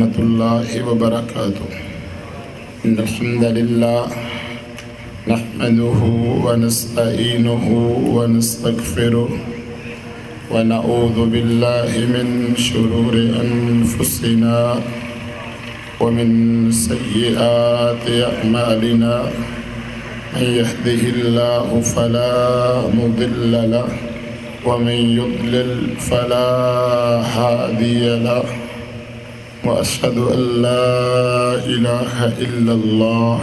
ورحمة الله وبركاته. إن الحمد لله نحمده ونستعينه ونستغفره ونعوذ بالله من شرور أنفسنا ومن سيئات أعمالنا. من يهده الله فلا مضل له ومن يضلل فلا هادي له. وأشهد أن لا إله إلا الله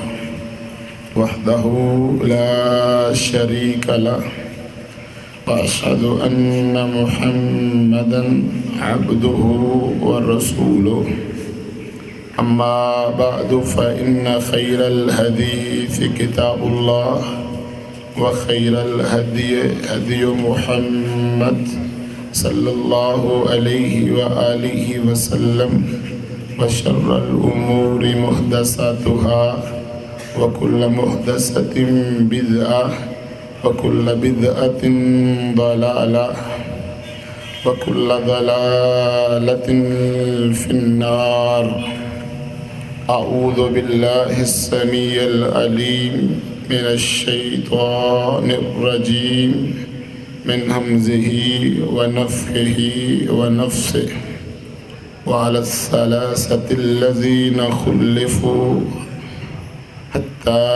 وحده لا شريك له. وأشهد أن محمدا عبده ورسوله. أما بعد فإن خير الحديث كتاب الله وخير الهدي هدي محمد صلى الله عليه وآله وسلم. وشر الأمور محدثاتها وكل محدثة بدعة وكل بدعة ضلالة وكل ضلالة في النار. أعوذ بالله السميع العليم من الشيطان الرجيم من همزه ونفخه ونفثه. وعلى الثلاثة الذين خلفوا حتى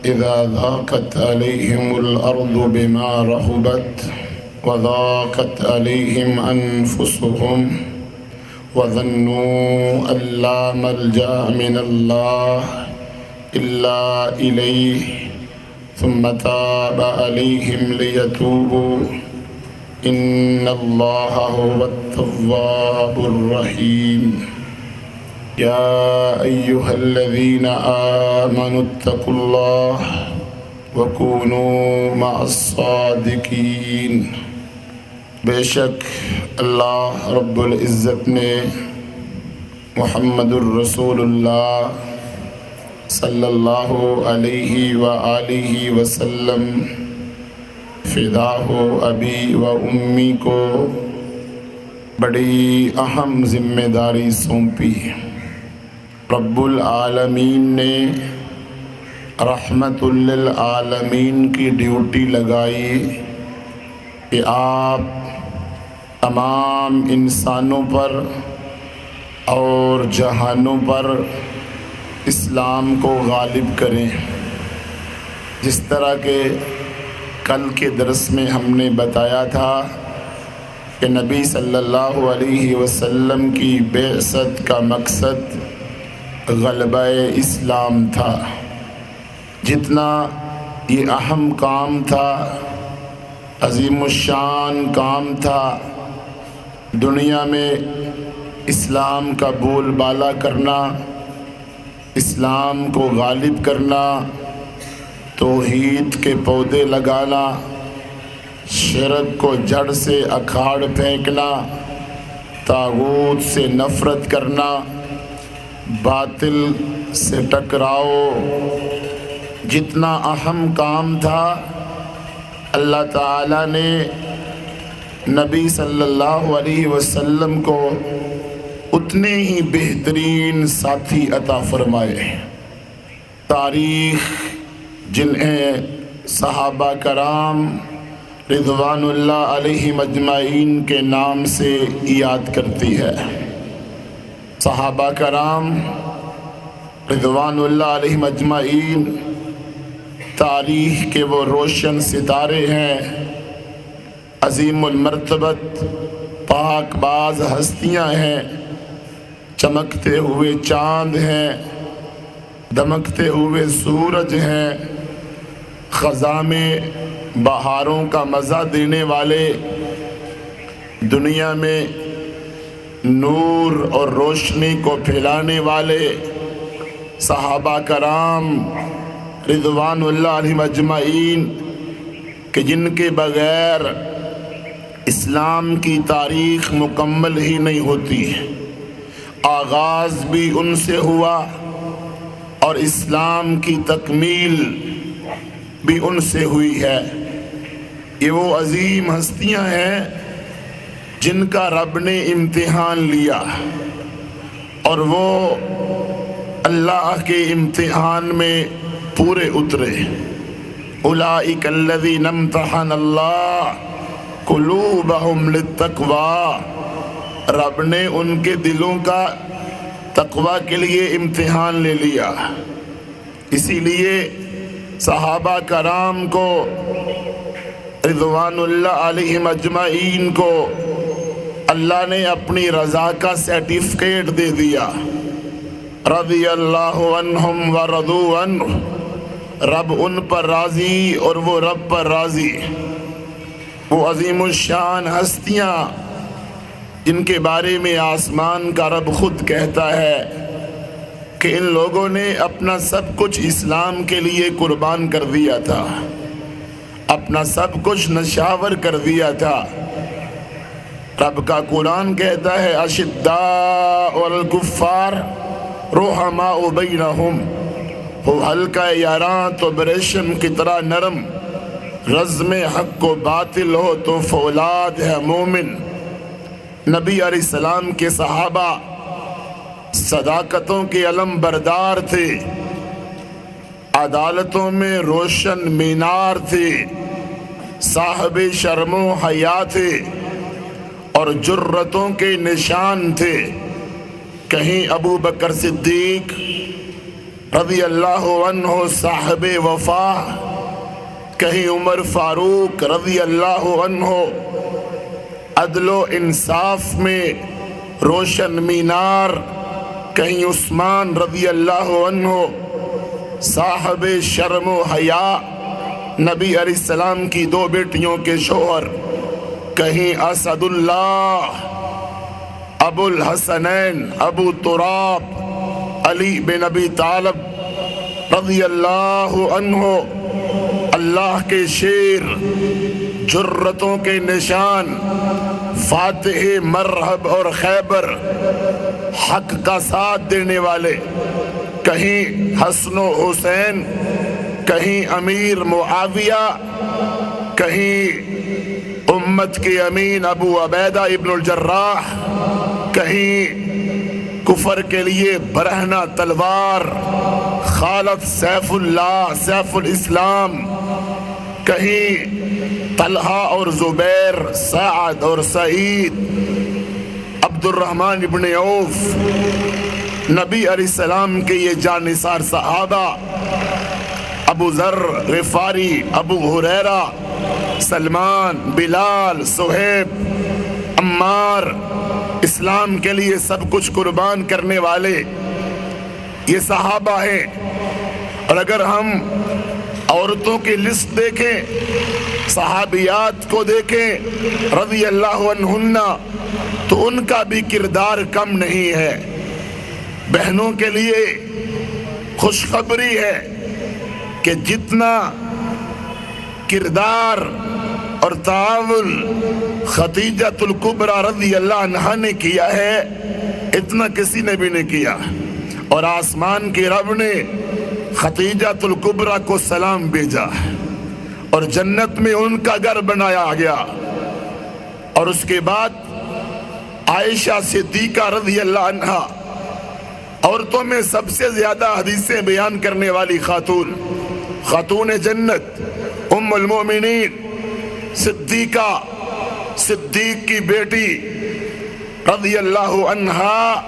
إذا ضاقت عليهم الأرض بما رحبت وضاقت عليهم أنفسهم وظنوا أن لا ملجأ من الله إلا إليه ثم تاب عليهم ليتوبوا إن الله هو التواب الرحيم. يا أيها الذين آمنوا اتقوا الله وكونوا مع الصادقين. بے شک اللہ رب العزت نے محمد الرسول اللہ صلی اللہ علیہ وآلہ وسلم فداہ ابی و امی کو بڑی اہم ذمہ داری سونپی. رب العالمین نے رحمت للعالمین کی ڈیوٹی لگائی کہ آپ تمام انسانوں پر اور جہانوں پر اسلام کو غالب کریں. جس طرح کہ کل کے درس میں ہم نے بتایا تھا کہ نبی صلی اللہ علیہ وسلم کی بعثت کا مقصد غلبہ اسلام تھا. جتنا یہ اہم کام تھا، عظیم الشان کام تھا، دنیا میں اسلام کا بول بالا کرنا، اسلام کو غالب کرنا، توحید کے پودے لگانا، شرک کو جڑ سے اکھاڑ پھینکنا، طاغوت سے نفرت کرنا، باطل سے ٹکراؤ، جتنا اہم کام تھا اللہ تعالیٰ نے نبی صلی اللہ علیہ وسلم کو اتنے ہی بہترین ساتھی عطا فرمائے. تاریخ جنہیں صحابہ کرام رضوان اللہ علیہم اجمعین کے نام سے یاد کرتی ہے. صحابہ کرام رضوان اللہ علیہم اجمعین تاریخ کے وہ روشن ستارے ہیں، عظیم المرتبت پاک باز ہستیاں ہیں، چمکتے ہوئے چاند ہیں، دمکتے ہوئے سورج ہیں، خزاں میں بہاروں کا مزہ دینے والے، دنیا میں نور اور روشنی کو پھیلانے والے صحابہ کرام رضوان اللہ علیہم اجمعین کہ جن کے بغیر اسلام کی تاریخ مکمل ہی نہیں ہوتی. آغاز بھی ان سے ہوا اور اسلام کی تکمیل بھی ان سے ہوئی ہے. یہ وہ عظیم ہستیاں ہیں جن کا رب نے امتحان لیا اور وہ اللہ کے امتحان میں پورے اترے۔ اولئک الذین امتحن اللہ قلوبہم للتقوی، رب نے ان کے دلوں کا تقوی کے لیے امتحان لے لیا۔ اسی لیے صحابہ کرام کو رضوان اللہ علیہم اجمعین کو اللہ نے اپنی رضا کا سرٹیفکیٹ دے دیا۔ رضی اللہ عنہم ورضوا عنہ، رب ان پر راضی اور وہ رب پر راضی۔ وہ عظیم الشان ہستیاں جن کے بارے میں آسمان کا رب خود کہتا ہے کہ ان لوگوں نے اپنا سب کچھ اسلام کے لیے قربان کر دیا تھا، اپنا سب کچھ نشاور کر دیا تھا۔ رب کا قرآن کہتا ہے اشداء علی الکفار رحماء بینہم، وہ ہلکا یاراں تو بریشم کی طرح نرم، رزم حق و باطل ہو تو فولاد ہے مومن۔ نبی علیہ السلام کے صحابہ صداقتوں کے علم بردار تھے، عدالتوں میں روشن مینار تھے، صاحب شرم و حیا تھے اور جرتوں کے نشان تھے۔ کہیں ابو بکر صدیق رضی اللہ عنہ صاحب وفا، کہیں عمر فاروق رضی اللہ عنہ عدل و انصاف میں روشن مینار، کہیں عثمان رضی اللہ عنہ صاحب شرم و حیا، نبی علیہ السلام کی دو بیٹیوں کے شوہر، کہیں اسد اللہ ابو الحسنین ابو تراب علی بن ابی طالب رضی اللہ عنہ، اللہ کے شیر، جرتوں کے نشان، فاتح مرحب اور خیبر، حق کا ساتھ دینے والے، کہیں حسن و حسین، کہیں امیر معاویہ، کہیں امت کے امین ابو عبیدہ ابن الجراح، کہیں کفر کے لیے برہنہ تلوار خالد سیف اللہ سیف الاسلام، کہیں طلحہ اور زبیر، سعد اور سعید، عبد الرحمن ابن عوف، نبی علیہ السلام کے یہ جانثار صحابہ، ابو ذر غفاری، ابو ہریرہ، سلمان، بلال، صہیب، عمار، اسلام کے لیے سب کچھ قربان کرنے والے یہ صحابہ ہیں۔ اور اگر ہم عورتوں کی لسٹ دیکھیں، صحابیات کو دیکھیں رضی اللہ عنہن، تو ان کا بھی کردار کم نہیں ہے۔ بہنوں کے لیے خوشخبری ہے کہ جتنا کردار اور تعاون خدیجۃ الکبریٰ رضی اللہ عنہا نے کیا ہے، اتنا کسی نے بھی نہیں کیا۔ اور آسمان کے رب نے خدیجۃ الکبریٰ کو سلام بھیجا اور جنت میں ان کا گھر بنایا گیا۔ اور اس کے بعد عائشہ صدیقہ رضی اللہ عنہا، عورتوں میں سب سے زیادہ حدیثیں بیان کرنے والی خاتون، خاتون جنت، ام المؤمنین صدیقہ، صدیق کی بیٹی رضی اللہ عنہا،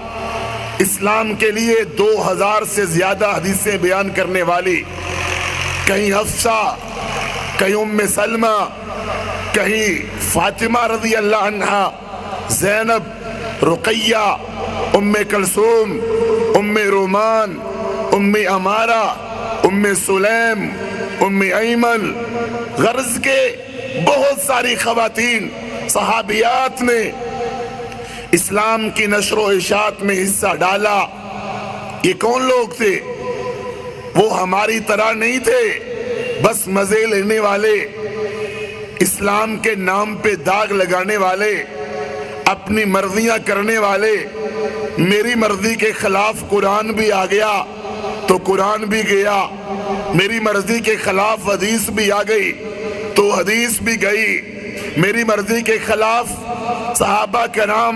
اسلام کے لیے 2000 سے زیادہ حدیثیں بیان کرنے والی، کہیں حفصہ، کہیں ام سلمہ، کہیں فاطمہ رضی اللہ عنہا، زینب، رقیہ، ام کلثوم، ام رومان، ام امارہ، ام سلیم، ام ایمن، غرض کے بہت ساری خواتین صحابیات نے اسلام کی نشر و اشاعت میں حصہ ڈالا۔ یہ کون لوگ تھے؟ وہ ہماری طرح نہیں تھے بس مزے لینے والے، اسلام کے نام پہ داغ لگانے والے، اپنی مرضیاں کرنے والے۔ میری مرضی کے خلاف قرآن بھی آ گیا تو قرآن بھی گیا، میری مرضی کے خلاف حدیث بھی آ گئی تو حدیث بھی گئی، میری مرضی کے خلاف صحابہ کرام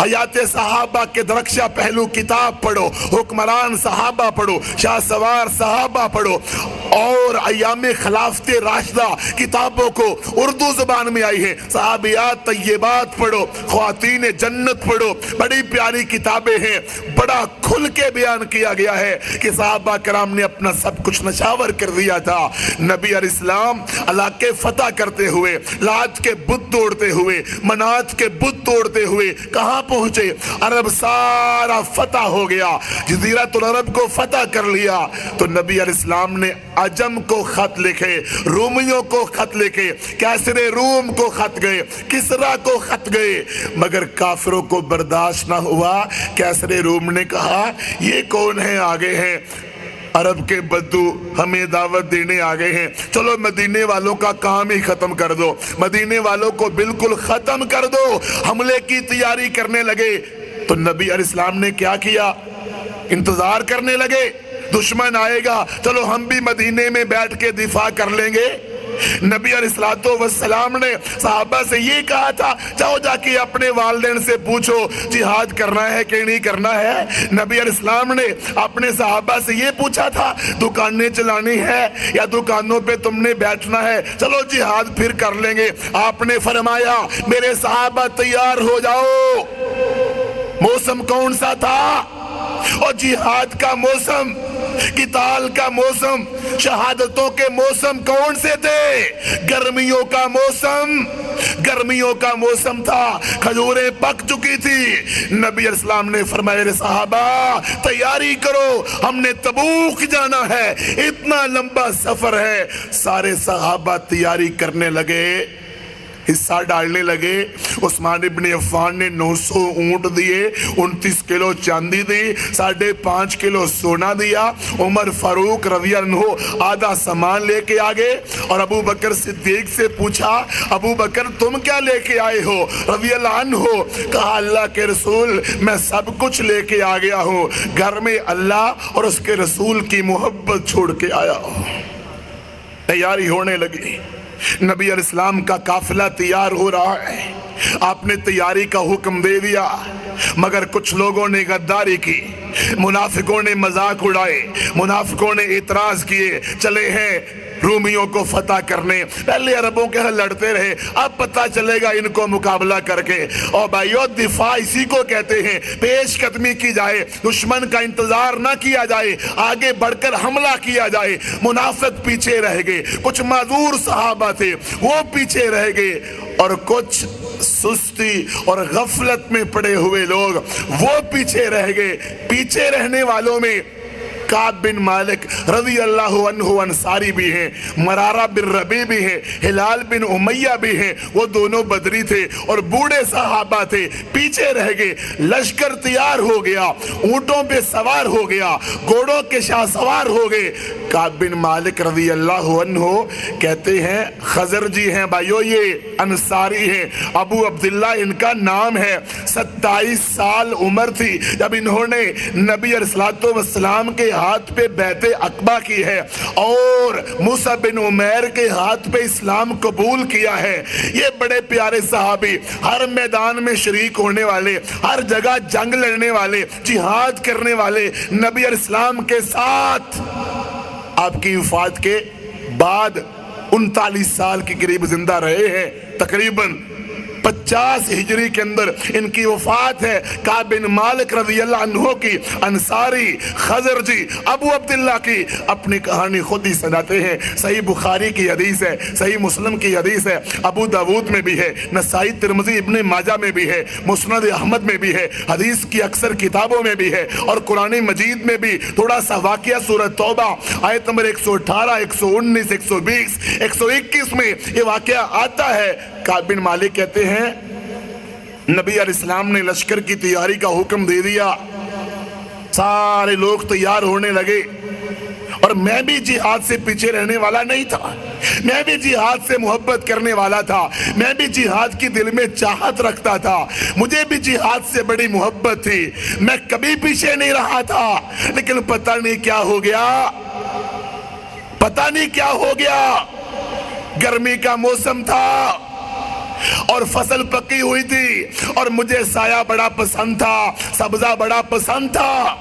حیات صحابہ کے درخشہ پہلو کتاب پڑھو، حکمران صحابہ پڑھو، شاہ سوار صحابہ پڑھو، اور ایام خلافت راشدہ کتابوں کو اردو زبان میں آئی ہیں، صحابیات طیبات پڑھو، خواتین جنت پڑھو، بڑی پیاری کتابیں ہیں، بڑا کھل کے بیان کیا گیا ہے کہ صحابہ کرام نے اپنا سب کچھ نشاور کر دیا تھا۔ نبی علیہ السلام علاقے فتح کرتے ہوئے، لات کے بت توڑتے ہوئے، منات کے بت توڑتے ہوئے کہاں پہنچے؟ عرب سارا فتح ہو گیا، جزیرۃ العرب کو فتح کر لیا، تو نبی علیہ السلام نے عجم کو خط لکھے، رومیوں کو خط لکھے، کیسر روم کو خط گئے، کسرا کو خط گئے، مگر کافروں کو برداشت نہ ہوا۔ کیسر روم نے کہا یہ کون ہے آگے ہیں؟ عرب کے بدو ہمیں دعوت دینے آگے ہیں، چلو مدینے والوں کا کام ہی ختم کر دو، مدینے والوں کو بالکل ختم کر دو۔ حملے کی تیاری کرنے لگے تو نبی علیہ السلام نے کیا کیا؟ انتظار کرنے لگے، دشمن آئے گا، چلو ہم بھی مدینے میں بیٹھ کے دفاع کر لیں گے۔ نبی علیہ السلام نے صحابہ سے یہ کہا تھا جاؤ جا کے اپنے والدین سے پوچھو جہاد کرنا ہے کہ نہیں کرنا ہے۔ نبی علیہ السلام نے اپنے صحابہ سے یہ پوچھا تھا دکانیں چلانی ہے یا دکانوں پہ تم نے بیٹھنا ہے، چلو جہاد پھر کر لیں گے۔ آپ نے فرمایا میرے صحابہ تیار ہو جاؤ۔ موسم کون سا تھا؟ اور جہاد کا موسم، قتال کا موسم، شہادتوں کے موسم کون سے تھے؟ گرمیوں کا موسم، گرمیوں کا موسم تھا، کھجوریں پک چکی تھی۔ نبی علیہ السلام نے فرمایا رے صحابہ تیاری کرو، ہم نے تبوک جانا ہے، اتنا لمبا سفر ہے۔ سارے صحابہ تیاری کرنے لگے، حصہ ڈالنے لگے۔ عثمان ابن عفان نے 900 اونٹ دیے، 29 کلو چاندی دی، 5.5 کلو سونا دیا۔ عمر فاروق رضی اللہ عنہ آدھا سامان لے کے آگے، اور ابو بکر صدیق سے پوچھا ابو بکر تم کیا لے کے آئے ہو رضی اللہ عنہ؟ کہا اللہ کے رسول میں سب کچھ لے کے آ گیا ہوں، گھر میں اللہ اور اس کے رسول کی محبت چھوڑ کے آیا ہوں۔ تیاری ہونے لگی، نبی علیہ السلام کا قافلہ تیار ہو رہا ہے، آپ نے تیاری کا حکم دے دیا، مگر کچھ لوگوں نے غداری کی، منافقوں نے مذاق اڑائے، منافقوں نے اعتراض کیے، چلے ہیں رومیوں کو فتح کرنے، پہلے عربوں کے ہاں لڑتے رہے، اب پتہ چلے گا ان کو مقابلہ کر کے۔ اور بھائیو دفاع اسی کو کہتے ہیں، پیش قدمی کی جائے، دشمن کا انتظار نہ کیا جائے، آگے بڑھ کر حملہ کیا جائے۔ منافق پیچھے رہ گئے، کچھ معذور صحابہ تھے وہ پیچھے رہ گئے، اور کچھ سستی اور غفلت میں پڑے ہوئے لوگ وہ پیچھے رہ گئے۔ پیچھے رہنے والوں میں کعب بن مالک رضی اللہ عنہ انصاری بھی ہیں، مرارہ بن ربیع بھی ہیں، ہلال بن امیہ بھی ہیں، وہ دونوں بدری تھے اور بوڑھے صحابہ تھے، پیچھے رہ گئے۔ لشکر تیار ہو گیا، اونٹوں پہ سوار ہو گیا، گھوڑوں کے شاہ سوار ہو گئے۔ کعب بن مالک رضی اللہ عنہ کہتے ہیں خزرجی ہیں بھائیو، یہ انصاری ہیں، ابو عبداللہ ان کا نام ہے۔ 27 سال عمر تھی جب انہوں نے نبی علیہ السلام کے ہاتھ پہ بیعت عقبہ کی ہے اور موسیٰ بن عمیر کے ہاتھ پہ اسلام قبول کیا ہے۔ یہ بڑے پیارے صحابی، ہر میدان میں شریک ہونے والے، ہر جگہ جنگ لڑنے والے، جہاد کرنے والے، نبی علیہ السلام کے ساتھ آپ کی وفات کے بعد 39 سال کے قریب زندہ رہے ہیں، تقریباً 50 ہجری کے اندر ان کی وفات ہے۔ کعب بن مالک رضی اللہ عنہ کی، انصاری، خزرجی، ابو عبداللہ کی اپنی کہانی خود ہی سناتے ہیں۔ صحیح بخاری کی حدیث ہے، صحیح مسلم کی حدیث ہے، ابو داود میں بھی ہے، نسائی ترمذی ابن ماجہ میں بھی ہے، مسند احمد میں بھی ہے، حدیث کی اکثر کتابوں میں بھی ہے، اور قرآن مجید میں بھی تھوڑا سا واقعہ سورۃ توبہ آیت نمبر 118، 119، 120، 121 میں یہ واقعہ آتا ہے۔ کعب بن مالک کہتے ہیں نبی علیہ السلام نے لشکر کی تیاری کا حکم دے دیا، سارے لوگ تیار ہونے لگے، اور میں بھی جہاد سے پیچھے رہنے والا نہیں تھا، میں بھی جہاد سے محبت کرنے والا تھا، میں بھی جہاد کی دل میں چاہت رکھتا تھا، مجھے بھی جہاد سے بڑی محبت تھی، میں کبھی پیچھے نہیں رہا تھا، لیکن پتہ نہیں کیا ہو گیا، پتہ نہیں کیا ہو گیا۔ گرمی کا موسم تھا، اور فصل پکی ہوئی تھی اور مجھے سایہ بڑا پسند تھا، سبزہ بڑا پسند تھا۔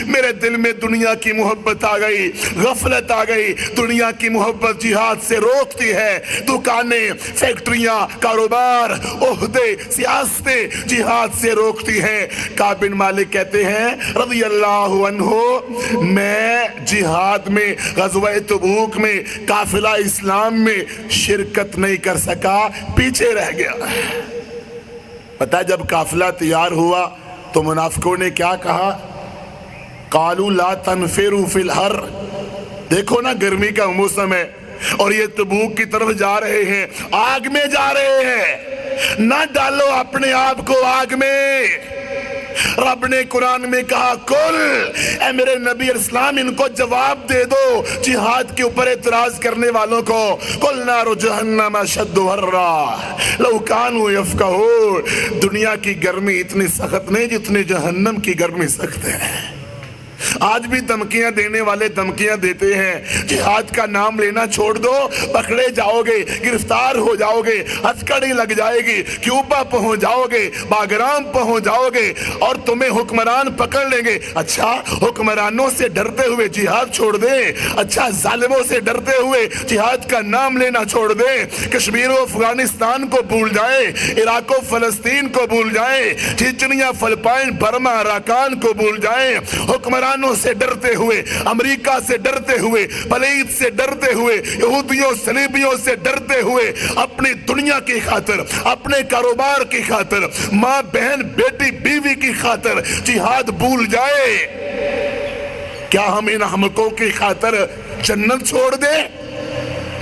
میرے دل میں دنیا کی محبت آ گئی، غفلت آ گئی۔ دنیا کی محبت جہاد سے روکتی ہے۔ دکانیں، فیکٹریاں، کاروبار، عہدے، سیاستیں جہاد سے روکتی ہیں۔ کعب بن مالک کہتے ہیں رضی اللہ عنہ، میں جہاد میں، غزوہ تبوک میں، قافلہ اسلام میں شرکت نہیں کر سکا، پیچھے رہ گیا۔ پتہ جب قافلہ تیار ہوا تو منافقوں نے کیا کہا؟ قالوا لا تنفروا فی الحر، دیکھو نا گرمی کا موسم ہے اور یہ تبوک کی طرف جا رہے ہیں، آگ میں جا رہے ہیں، نہ ڈالو اپنے آپ کو آگ میں۔ رب نے قرآن میں کہا کل، اے میرے نبی اسلام ان کو جواب دے دو جہاد کے اوپر اعتراض کرنے والوں کو، قل نار جہنم اشد حرا لو کانوا یفقہون۔ دنیا کی گرمی اتنی سخت نہیں جتنی جہنم کی گرمی سخت ہے۔ آج بھی دھمکیاں دینے والے دھمکیاں دیتے ہیں، جہاد کا نام لینا چھوڑ دو، پکڑے جاؤ گے، گرفتار ہو جاؤ گے، ہتھکڑی لگ جائے گی، کیوبا پہنچ جاؤ گے، باگرام پہنچ جاؤ گے اور تمہیں حکمران پکڑ لیں گے۔ اچھا حکمرانوں سے ڈرتے ہوئے جہاد چھوڑ دیں، اچھا ظالموں سے ڈرتے ہوئے جہاد کا نام لینا چھوڑ دیں، کشمیر و افغانستان کو بھول جائیں، عراق و فلسطین کو بھول جائیں، چچنیا، فلپائن، برما، اراکان کو بھول جائیں، حکمرانوں سے ڈرتے ہوئے، امریکہ سے ڈرتے ہوئے، پلیت سے ڈرتے ہوئے، یہودیوں صلیبیوں سے ڈرتے ہوئے، اپنی دنیا کی خاطر، اپنے کاروبار کی خاطر، ماں بہن بیٹی بیوی کی خاطر جہاد بھول جائے، کیا ہم ان احمقوں کی خاطر جنت چھوڑ دیں؟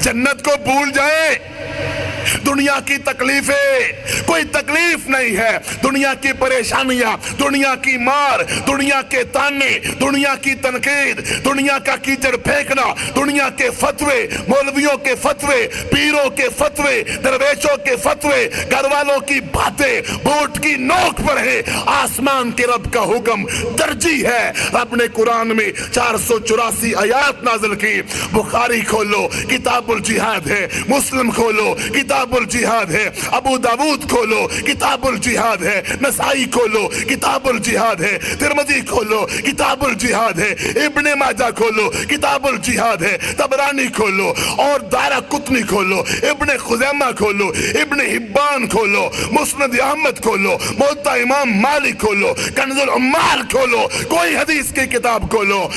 جنت کو بھول جائیں؟ دنیا کی تکلیفیں کوئی تکلیف نہیں ہے، دنیا کی پریشانیاں، دنیا کی مار، دنیا کے تانے، دنیا کی تنقید، دنیا کا کیچڑ پھینکنا، دنیا کے فتوے، مولویوں کے فتوے، پیروں کے فتوے، درویشوں کے فتوے، گھر والوں کی باتیں بوٹ کی نوک پر ہے۔ آسمان کے رب کا حکم ترجیح ہے۔ رب نے قرآن میں 484 آیات نازل کی۔ بخاری کھولو، کتاب الجہاد ہے، مسلم کھولو، کتاب الجہاد ہے، ابو داود کھولو، کتاب الجہاد ہے، نسائی کھولو، کتاب الجہاد ہے، ترمذی کھولو، کتاب الجہاد ہے، ابن ماجہ کھولو، کتاب الجہاد ہے، طبرانی کھولو اور دارقطنی کھولو، ابن خزیمہ کھولو، ابن حبان کھولو، مسند احمد کھولو، موطا امام مالک کھولو، کنز العمال کھولو، کوئی حدیث کی کتاب کھولو،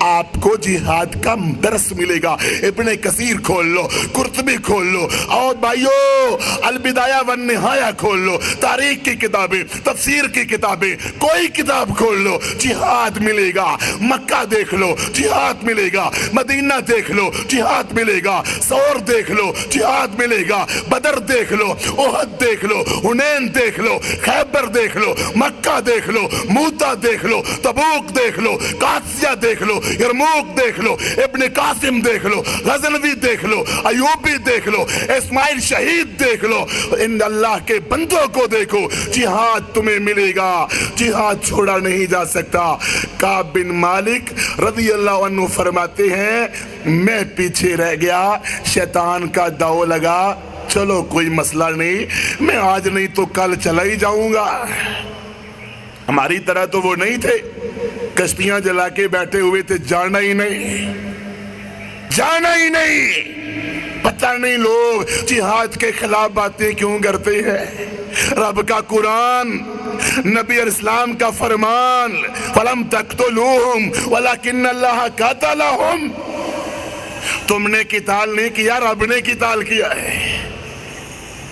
آپ کو جہاد کا درس ملے گا۔ ابن کثیر کھول لو، قرطبی کھول لو، اور بھائیو البدایہ والنہایہ کھول لو، تاریخ کی کتابیں، تفسیر کی کتابیں، کوئی کتاب کھول لو، جہاد ملے گا۔ مکہ دیکھ لو، جہاد ملے گا۔ مدینہ دیکھ لو، جہاد ملے گا۔ سور دیکھ لو، جہاد ملے گا۔ بدر دیکھ لو، احد دیکھ لو، حنین دیکھ لو، خیبر دیکھ لو، مکہ دیکھ لو، موتا دیکھ لو، تبوک دیکھ لو، قادسیہ دیکھ لو، یرموک دیکھ لو، ابن قاسم دیکھ لو، غزنوی دیکھ لو، ایوبی دیکھ لو، اسماعیل شہید دیکھ لو، ان اللہ کے بندوں کو دیکھو، جہاد تمہیں ملے گا، جہاد چھوڑا نہیں جا سکتا۔ کعب بن مالک رضی اللہ عنہ فرماتے ہیں میں پیچھے رہ گیا، شیطان کا داؤ لگا، چلو کوئی مسئلہ نہیں، میں آج نہیں تو کل چلا ہی جاؤں گا۔ ہماری طرح تو وہ نہیں تھے، کشتیاں جلا کے بیٹھے ہوئے تھے، جانا ہی نہیں، جانا ہی نہیں۔ پتہ نہیں لوگ جہاد کے خلاف باتیں کیوں کرتے ہیں۔ رب کا قرآن، نبی اسلام کا فرمان، فَلَمْ تَقْتُلُوهُمْ وَلَكِنَّ اللَّهَ قَتَلَهُمْ، تم نے قتال نہیں کیا، رب نے قتال کیا ہے۔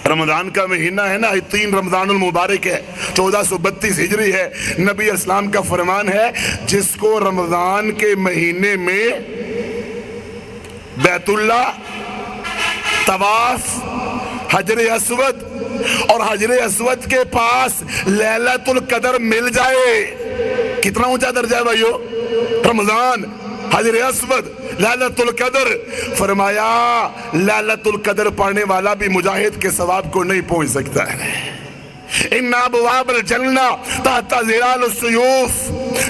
رمضان کا مہینہ ہے نا، 3 رمضان المبارک ہے، 1432 ہجری ہے۔ نبی اسلام کا فرمان ہے جس کو رمضان کے مہینے میں بیت اللہ، طواف، حجر اسود اور حجر اسود کے پاس لیلۃ القدر مل جائے، کتنا اونچا درجہ ہے بھائیو؟ رمضان، حجر اسود، لیلۃ القدر، فرمایا لیلۃ القدر پانے والا بھی مجاہد کے ثواب کو نہیں پہنچ سکتا ہے۔ ان ابواب الجنہ تحت ظلال السیوف،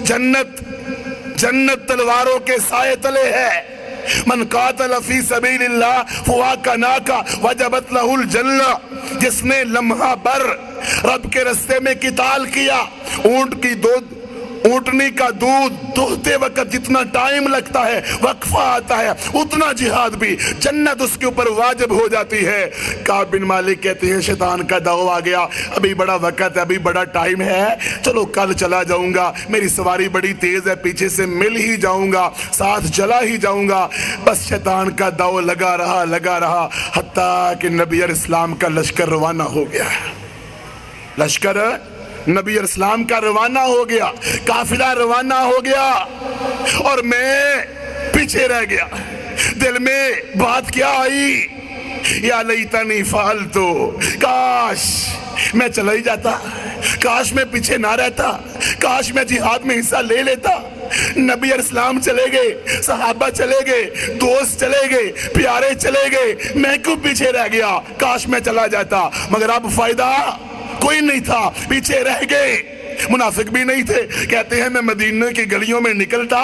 جنت تلواروں کے سائے تلے ہے۔ من قاتل فی سبیل اللہ فواکناکا وجبت لہ الجنہ، جس نے لمحہ بر رب کے رستے میں قتال کیا، اونٹنی کا دودھ دہتے وقت جتنا ٹائم لگتا ہے، وقفہ آتا ہے، اتنا جہاد بھی، جنت اس کے اوپر واجب ہو جاتی ہے۔ کعب بن مالک کہتے ہیں شیطان کا داؤ آ گیا، ابھی بڑا وقت ہے، ابھی بڑا ٹائم ہے، چلو کل چلا جاؤں گا، میری سواری بڑی تیز ہے، پیچھے سے مل ہی جاؤں گا، ساتھ چلا ہی جاؤں گا۔ بس شیطان کا داؤ لگا رہا حتیٰ کہ نبی علیہ السلام کا لشکر روانہ ہو گیا۔ لشکر نبی علیہ السلام کا روانہ ہو گیا، قافلہ روانہ ہو گیا، اور میں پیچھے رہ گیا۔ دل میں بات کیا آئی، یا لیتنی فعلتو، کاش میں چلا ہی جاتا، کاش میں پیچھے نہ رہتا، کاش میں جہاد میں حصہ لے لیتا۔ نبی علیہ السلام چلے گئے، صحابہ چلے گئے، دوست چلے گئے، پیارے چلے گئے، میں کیوں پیچھے رہ گیا؟ کاش میں چلا جاتا، مگر اب فائدہ کوئی نہیں تھا، پیچھے رہ گئے۔ منافق بھی نہیں تھے، کہتے ہیں میں مدینہ کی گلیوں میں نکلتا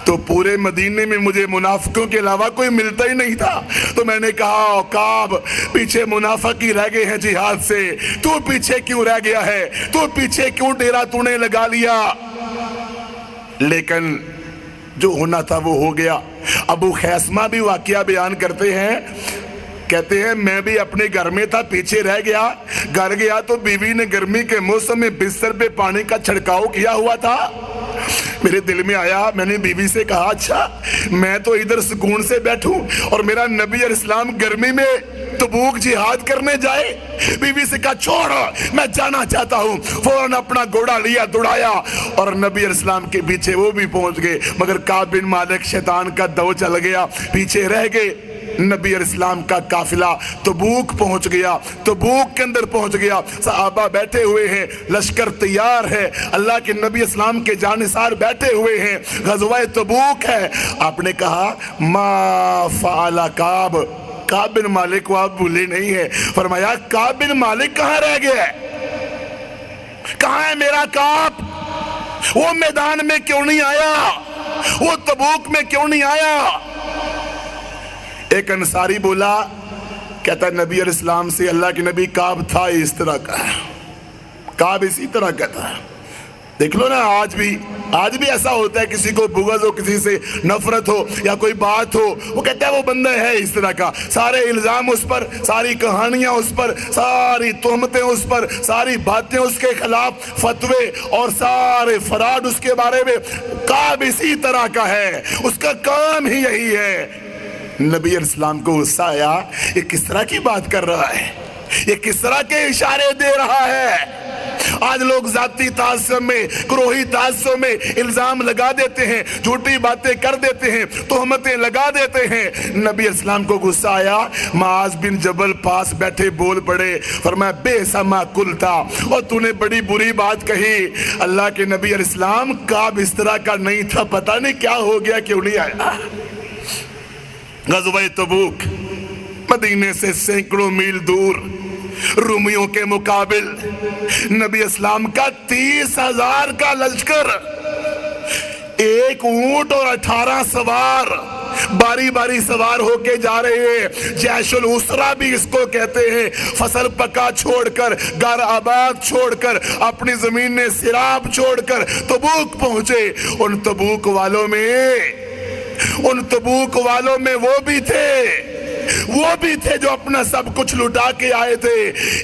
تو پورے مدینے میں مجھے منافقوں کے علاوہ کوئی ملتا ہی نہیں تھا، تو میں نے کہا کعب پیچھے منافق ہی رہ گئے ہیں جہاد سے، تو پیچھے کیوں رہ گیا ہے، تو پیچھے کیوں ڈیرا تو نے لگا لیا؟ لیکن جو ہونا تھا وہ ہو گیا۔ ابو خیثمہ بھی واقعہ بیان کرتے ہیں، کہتے ہیں میں بھی اپنے گھر میں تھا، پیچھے رہ گیا، گھر گیا تو بیوی نے گرمی کے موسم میں بستر پہ پانی کا چھڑکاؤ کیا ہوا تھا۔ میرے دل میں آیا، میں نے بیوی سے کہا اچھا میں تو ادھر سکون سے بیٹھوں اور میرا نبی علیہ السلام گرمی میں تبوک جہاد کرنے جائے؟ بیوی سے کہا چھوڑ، میں جانا چاہتا ہوں۔ فوراً اپنا گھوڑا لیا، دوڑایا، اور نبی علیہ السلام کے پیچھے وہ بھی پہنچ گئے، مگر کعب بن مالک شیطان کا دو چل گیا، پیچھے رہ گئے۔ نبی علیہ السلام کا قافلہ تبوک پہنچ گیا، تبوک کے اندر پہنچ گیا، صحابہ بیٹھے ہوئے ہیں، لشکر تیار ہے، اللہ کے نبی اسلام کے جانثار بیٹھے ہوئے ہیں، غزوہ تبوک ہے۔ آپ نے کہا ما فعل کعب، کعب بن مالک کو آپ بھولے نہیں ہیں، فرمایا کعب بن مالک کہاں رہ گیا ہے؟ کہاں ہے میرا کعب؟ وہ میدان میں کیوں نہیں آیا؟ وہ تبوک میں کیوں نہیں آیا؟ ایک انصاری بولا، کہتا ہے نبی علیہ السلام سے اللہ کے نبی کعب تھا اس طرح کا، کعب اسی طرح کا تھا۔ دیکھ لو نا آج بھی ایسا ہوتا ہے، کسی کو بغض ہو، کسی سے نفرت ہو یا کوئی بات ہو، وہ کہتا ہے وہ بندہ ہے اس طرح کا، سارے الزام اس پر، ساری کہانیاں اس پر، ساری تہمتیں اس پر، ساری باتیں اس کے خلاف، فتوے اور سارے فراڈ اس کے بارے میں۔ کعب اسی طرح کا ہے، اس کا کام ہی یہی ہے۔ نبی علیہ السلام کو غصہ آیا، یہ کس طرح کی بات کر رہا ہے، یہ کس طرح کے اشارے دے رہا ہے؟ آج لوگ ذاتی تعصب میں، گروہی تعصب میں الزام لگا دیتے ہیں، جھوٹی باتیں کر دیتے ہیں، تہمتیں لگا دیتے ہیں۔ نبی علیہ السلام کو غصہ آیا، معاذ بن جبل پاس بیٹھے بول پڑے، فرمایا بے سما کلتا، اور تو نے بڑی بری بات کہی۔ اللہ کے نبی علیہ السلام کعب اس طرح کا نہیں تھا، پتہ نہیں کیا ہو گیا، کیوں نہیں آیا۔ غزوہ تبوک مدینے سے سینکڑوں میل دور، رومیوں کے مقابل نبی اسلام کا 30,000 کا لشکر، ایک اونٹ اور 18 سوار، باری باری سوار ہو کے جا رہے ہیں۔ جیش الاسرہ بھی اس کو کہتے ہیں، فصل پکا چھوڑ کر، گھر آباد چھوڑ کر، اپنی زمین میں سراب چھوڑ کر تبوک پہنچے۔ ان تبوک والوں میں وہ بھی تھے جو اپنا سب کچھ لٹا کے آئے تھے۔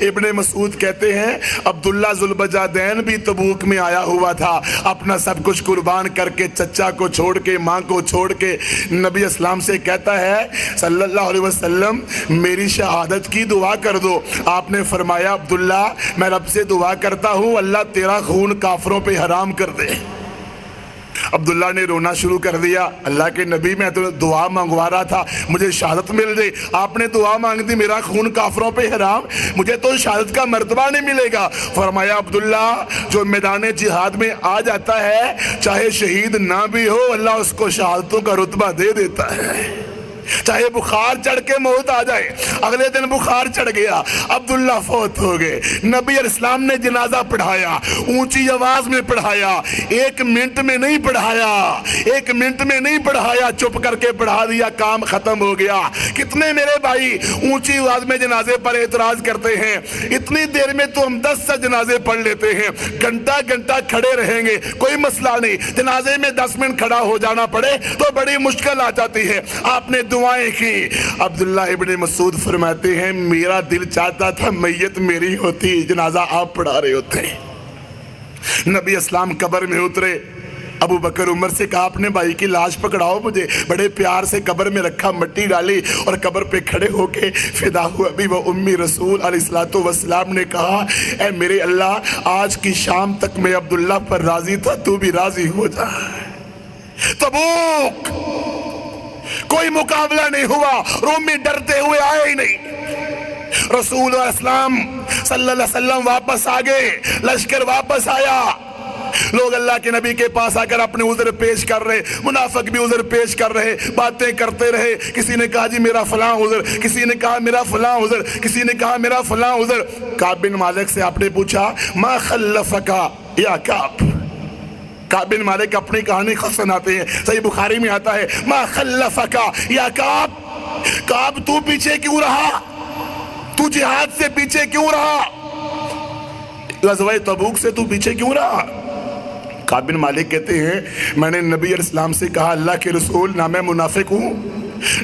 ابن مسعود کہتے ہیں عبداللہ ذوالبجادین بھی تبوک میں آیا ہوا تھا، اپنا سب کچھ قربان کر کے، چچا کو چھوڑ کے، ماں کو چھوڑ کے، نبی اسلام سے کہتا ہے صلی اللہ علیہ وسلم میری شہادت کی دعا کر دو۔ آپ نے فرمایا عبداللہ میں رب سے دعا کرتا ہوں اللہ تیرا خون کافروں پہ حرام کر دے۔ عبداللہ نے رونا شروع کر دیا، اللہ کے نبی میں تو دعا مانگوا رہا تھا مجھے شہادت مل جائے، آپ نے دعا مانگ دی میرا خون کافروں پہ حرام، مجھے تو شہادت کا مرتبہ نہیں ملے گا۔ فرمایا عبداللہ جو میدان جہاد میں آ جاتا ہے چاہے شہید نہ بھی ہو اللہ اس کو شہادتوں کا رتبہ دے دیتا ہے۔ چاہے بخار چڑھ کے موت آ جائے. اگلے دن بخار چڑھ گیا, عبداللہ فوت ہو گئے. نبی علیہ السلام نے جنازہ پڑھایا, اونچی آواز میں پڑھایا, 1 منٹ میں نہیں پڑھایا, 1 منٹ میں نہیں پڑھایا, چپ کر کے پڑھا دیا, کام ختم ہو گیا. کتنے میرے بھائی اونچی آواز میں جنازے پر اعتراض کرتے ہیں, اتنی دیر میں تو ہم 10 سے جنازے پڑھ لیتے ہیں, گھنٹہ گھنٹہ کھڑے رہیں گے, کوئی مسئلہ نہیں. جنازے میں 10 منٹ کھڑا ہو جانا پڑے تو بڑی مشکل آ جاتی ہے. آپ نے دعائیں کی. عبداللہ ابن مسعود فرماتے ہیں میرا دل چاہتا تھا میت میری ہوتی, جنازہ آپ پڑھا رہے ہوتے. نبی اسلام قبر میں اترے, ابو بکر عمر سے کہا اپنے بھائی کی لاش پکڑاؤ مجھے. بڑے پیار سے قبر میں رکھا, مٹی ڈالی اور قبر پہ کھڑے ہو کے فدا ہو ابی و امی رسول علیہ السلام نے کہا اے میرے اللہ, آج کی شام تک میں عبداللہ پر راضی تھا, تو بھی راضی ہو جا. تبوک کوئی مقابلہ نہیں ہوا, رومی ڈرتے ہوئے آئے ہی نہیں. رسول اللہ اسلام صلی اللہ علیہ وسلم واپس آگئے, لشکر واپس آیا. لوگ اللہ کے نبی کے پاس آ کر اپنے عذر پیش کر رہے, منافق بھی عذر پیش کر رہے, باتیں کرتے رہے. کسی نے کہا جی میرا فلاں عذر, کسی نے کہا میرا فلاں عذر, کسی نے کہا میرا فلاں عذر. کعب بن مالک سے آپ نے پوچھا ما خلفکا یا کعب. کعب بن مالک اپنی کہانی خود سناتے ہیں, صحیح بخاری میں آتا ہے ما خلفکا یا کعب. کعب تو پیچھے کیوں رہا, تو جہاد سے پیچھے کیوں رہا, غزوہ تبوک سے تو پیچھے کیوں رہا. کعب بن مالک کہتے ہیں میں نے نبی علیہ السلام سے کہا اللہ کے رسول, نہ میں منافق ہوں,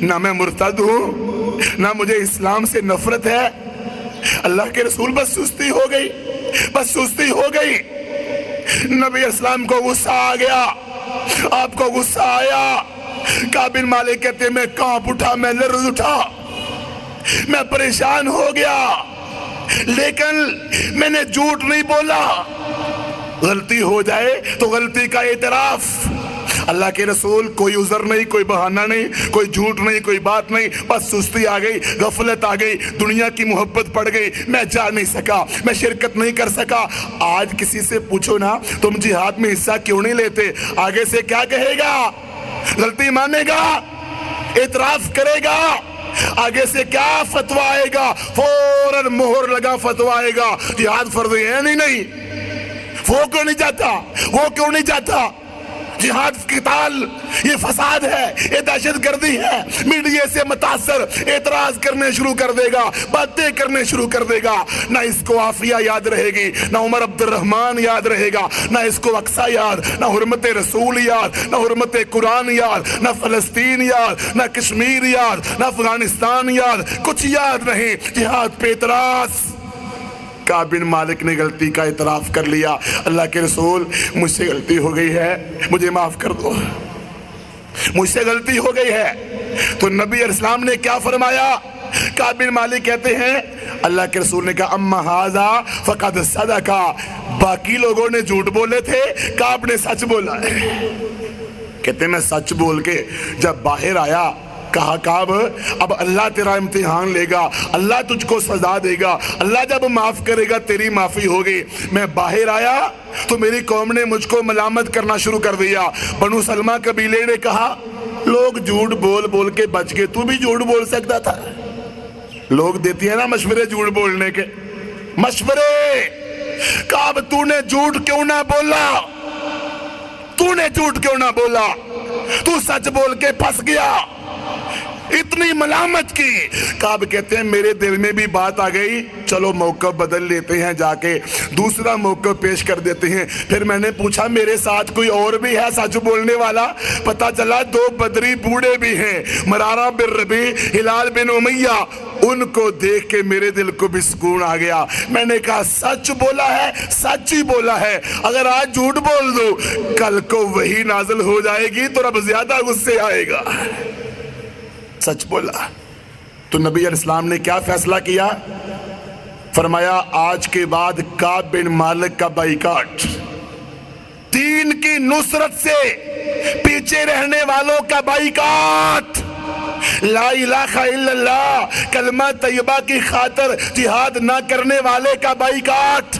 نہ میں مرتد ہوں, نہ مجھے اسلام سے نفرت ہے. اللہ کے رسول بس سستی ہو گئی, بس سستی ہو گئی. نبی اسلام کو غصہ آ گیا, آپ کو غصہ آیا. کعب بن مالک کہتے ہیں میں کانپ اٹھا, میں لرز اٹھا, میں پریشان ہو گیا, لیکن میں نے جھوٹ نہیں بولا. غلطی ہو جائے تو غلطی کا اعتراف. اللہ کے رسول کوئی عذر نہیں, کوئی بہانہ نہیں, کوئی جھوٹ نہیں, کوئی بات نہیں, بس سستی آ گئی, غفلت آ گئی, دنیا کی محبت پڑ گئی, میں جا نہیں سکا, میں شرکت نہیں کر سکا. آج کسی سے پوچھو نا تم جہاد میں حصہ کیوں نہیں لیتے, آگے سے کیا کہے گا, غلطی مانے گا, اعتراف کرے گا, آگے سے کیا فتویٰ آئے گا, فوراً مہر لگا فتویٰ آئے گا جہاد فرض ہے. نہیں, وہ کیوں نہیں جاتا, وہ کیوں نہیں جاتا. جہاد قتال یہ فساد ہے, یہ دہشت گردی ہے. میڈیا سے متاثر اعتراض کرنے شروع کر دے گا, باتیں کرنے شروع کر دے گا. نہ اس کو عافیہ یاد رہے گی, نہ عمر عبد الرحمن یاد رہے گا, نہ اس کو اقصی یاد, نہ حرمت رسول یاد, نہ حرمت قرآن یاد, نہ فلسطین یاد, نہ کشمیر یاد, نہ افغانستان یاد, کچھ یاد نہیں. جہاد پہ اعتراض. کعب بن مالک نے غلطی کا اعتراف کر لیا. اللہ کے رسول مجھ سے غلطی ہو گئی ہے, مجھے معاف کر دو, مجھ سے غلطی ہو گئی ہے. تو نبی علیہ السلام نے کیا فرمایا. کعب بن مالک کہتے ہیں اللہ کے رسول نے کہا اما ھذا فقد صدقا. باقی لوگوں نے جھوٹ بولے تھے, کعب نے سچ بولا ہے. کہتے ہیں میں سچ بول کے جب باہر آیا کہا کعب اب اللہ تیرا امتحان لے گا, اللہ تجھ کو سزا دے گا, اللہ جب معاف کرے گا تیری معافی ہوگی. میں باہر آیا تو میری قوم نے مجھ کو ملامت کرنا شروع کر دیا. بنو سلمہ قبیلے نے کہا لوگ جھوٹ بول بول کے بچ گئے, تو بھی جھوٹ بول سکتا تھا. لوگ دیتی ہیں نا مشورے جھوٹ بولنے کے, مشورے. کعب تو نے جھوٹ کیوں نہ بولا, تو نے جھوٹ کیوں نہ بولا, تو سچ بول کے پھنس گیا. اتنی ملامت کی. کعب کہتے ہیں میرے دل میں بھی بات آ گئی, چلو موقع بدل لیتے ہیں, جا کے دوسرا موقع پیش کر دیتے ہیں. پھر میں نے پوچھا میرے ساتھ کوئی اور بھی ہے سچ بولنے والا. پتا چلا 2 بدری بوڑھے بھی ہیں, مرارہ بن ربیع, ہلال بن امیہ. ان کو دیکھ کے میرے دل کو بھی سکون آ گیا. میں نے کہا سچ بولا ہے, سچ ہی بولا ہے. اگر آج جھوٹ بول دو کل کو وہی نازل ہو جائے گی تو رب زیادہ غصے آئے گا. سچ بولا. تو نبی علیہ السلام نے کیا فیصلہ کیا, فرمایا آج کے بعد کعب بن مالک کا بائیکاٹ, دین کی نصرت سے پیچھے رہنے والوں کا بائیکاٹ, لا الہ الا اللہ کلمہ طیبہ کی خاطر جہاد نہ کرنے والے کا بائیکاٹ.